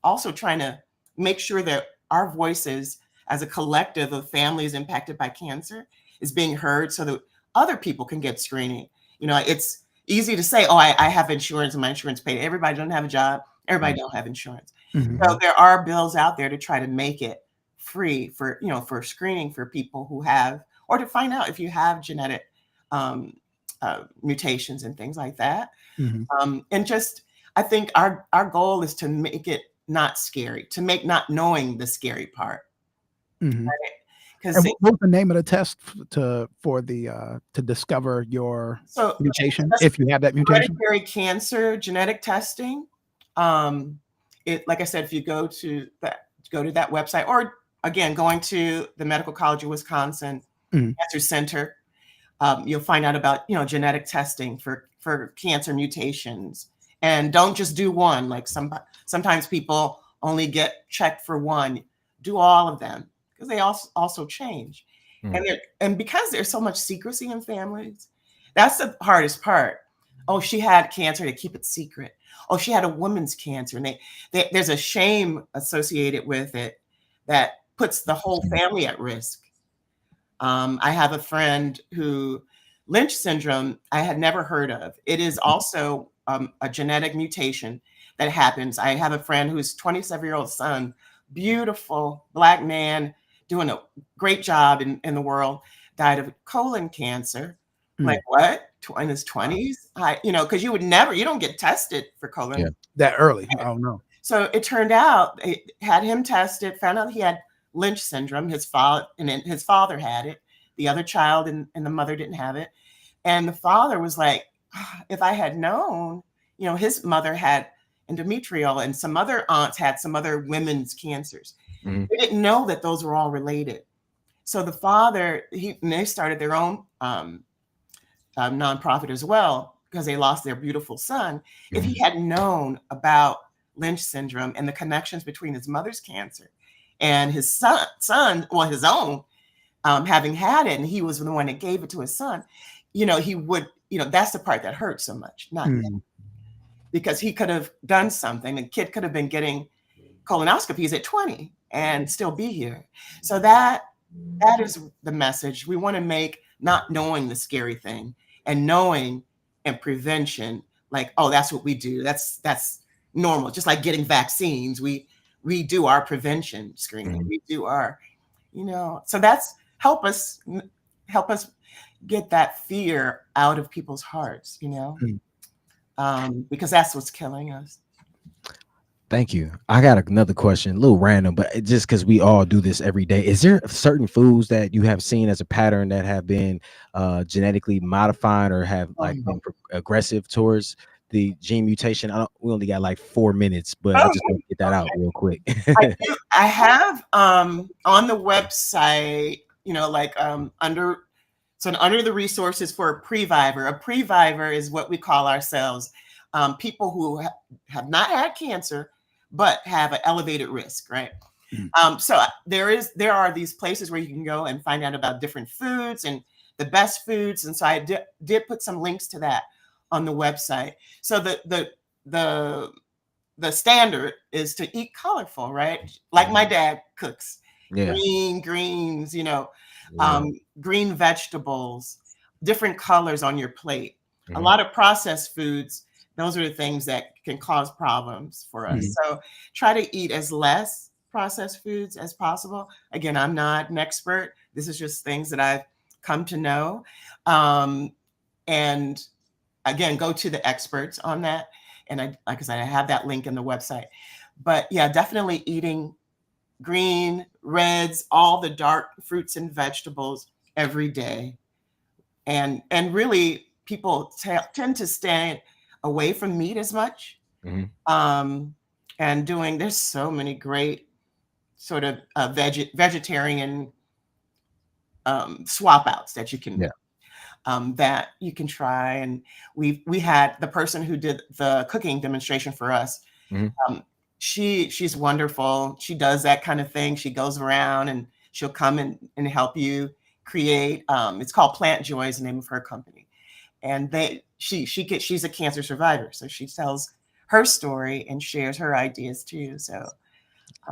also trying to make sure that our voices as a collective of families impacted by cancer is being heard, so that other people can get screening. It's easy to say, oh, I have insurance and my insurance paid. Everybody doesn't have a job. Everybody don't have insurance. So there are bills out there to try to make it free for screening for people who have, or to find out if you have genetic mutations and things like that. And just, I think our goal is to make it not scary, to make not knowing the scary part. Right? Because what's the name of the test to discover your mutation, if you have that mutation? Hereditary cancer genetic testing. Like I said, if you go to that website, or again, going to the Medical College of Wisconsin Cancer Center, you'll find out about genetic testing for cancer mutations. And don't just do one. Like sometimes people only get checked for one. Do all of them, because they also change. And because there's so much secrecy in families, that's the hardest part. Oh, she had cancer, they keep it secret. Oh, she had a woman's cancer, and there's a shame associated with it that puts the whole family at risk. I have a friend who Lynch syndrome I had never heard of. It is also a genetic mutation that happens. I have a friend whose 27-year-old son, beautiful Black man, doing a great job in the world, died of colon cancer. Like what? In his 20s? Because you don't get tested for colon that early. Oh no. So it turned out they had him tested, found out he had Lynch syndrome. His father had it. The other child and the mother didn't have it. And the father was like, if I had known, his mother had endometrial, and some other aunts had some other women's cancers. They didn't know that those were all related. So the father, they started their own nonprofit as well, because they lost their beautiful son. If he had known about Lynch syndrome and the connections between his mother's cancer and his son, well, his own, having had it, and he was the one that gave it to his son, he would, that's the part that hurts so much, not him. Because he could have done something. The kid could have been getting colonoscopies at 20 and still be here. So that is the message. We want to make not knowing the scary thing, and knowing and prevention, like, oh, that's what we do. That's normal. Just like getting vaccines, we do our prevention screening. We do our, so that's help us, get that fear out of people's hearts, because that's what's killing us. Thank you. I got another question, a little random, but just because we all do this every day. Is there certain foods that you have seen as a pattern that have been genetically modified or have been aggressive towards the gene mutation? We only got like 4 minutes, but I just want to get that out real quick. I have on the website, under the resources for a previvor. A previvor is what we call ourselves, people who have not had cancer but have an elevated risk, right? So there are these places where you can go and find out about different foods and the best foods, and so I did put some links to that on the website. So the standard is to eat colorful, right? Like my dad cooks, green greens, green vegetables, different colors on your plate. A lot of processed foods, those are the things that can cause problems for us. So try to eat as less processed foods as possible. Again, I'm not an expert. This is just things that I've come to know. And again, go to the experts on that. And like I said, I have that link in the website. But yeah, definitely eating green, reds, all the dark fruits and vegetables every day. And really, people tend to stay away from meat as much. And there's so many great sort of vegetarian swap outs that you can try. And we had the person who did the cooking demonstration for us. She's wonderful. She does that kind of thing. She goes around and she'll come and help you create. It's called Plant Joy is the name of her company. And she's a cancer survivor. So she tells her story and shares her ideas too. So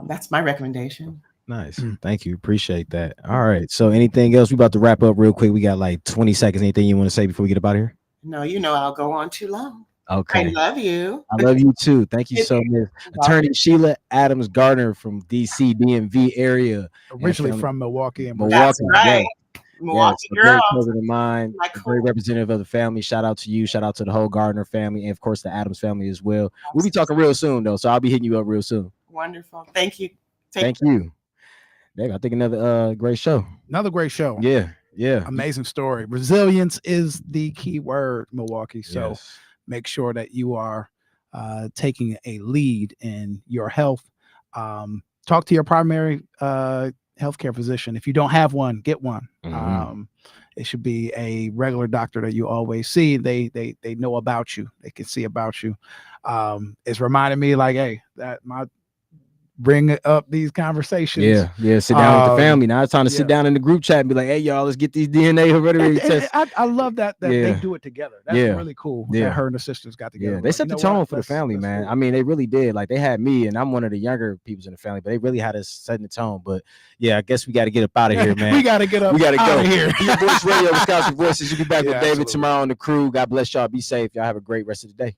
that's my recommendation. Nice. Thank you. Appreciate that. All right. So anything else? We about to wrap up real quick. We got like 20 seconds. Anything you want to say before we get up out of here? No, I'll go on too long. Okay. I love you. I love you too. Thank you so much. Attorney Sheila Adams Gardner from DC, DMV area. Originally from Milwaukee. That's right. Milwaukee girl. Great mine, a great representative of the family. Shout out to you. Shout out to the whole Gardner family, and of course the Adams family as well. We'll be talking real soon though, so I'll be hitting you up real soon. Wonderful. Thank you. Thank you. Dave, I think another great show. Another great show. Yeah. Amazing story. Resilience is the key word, Milwaukee. So make sure that you are taking a lead in your health. Talk to your primary healthcare physician. If you don't have one, get one. It should be a regular doctor that you always see. They know about you. They can see about you. It's reminding me like, hey, that my bring up these conversations. Sit down with the family. Now it's time to sit down in the group chat and be like, hey, y'all, let's get these DNA hereditary tests. I love that they do it together. That's really cool. That her and the sisters got together. They set the tone for the family, man. Cool. I mean, they really did. Like they had me, and I'm one of the younger people in the family, but they really had us setting the tone. But yeah, I guess we got to get up out of here, man. We got to get up. We got to go here. Your Voice Radio, Wisconsin Voices. You'll be back with David tomorrow on the crew. God bless y'all. Be safe. Y'all have a great rest of the day.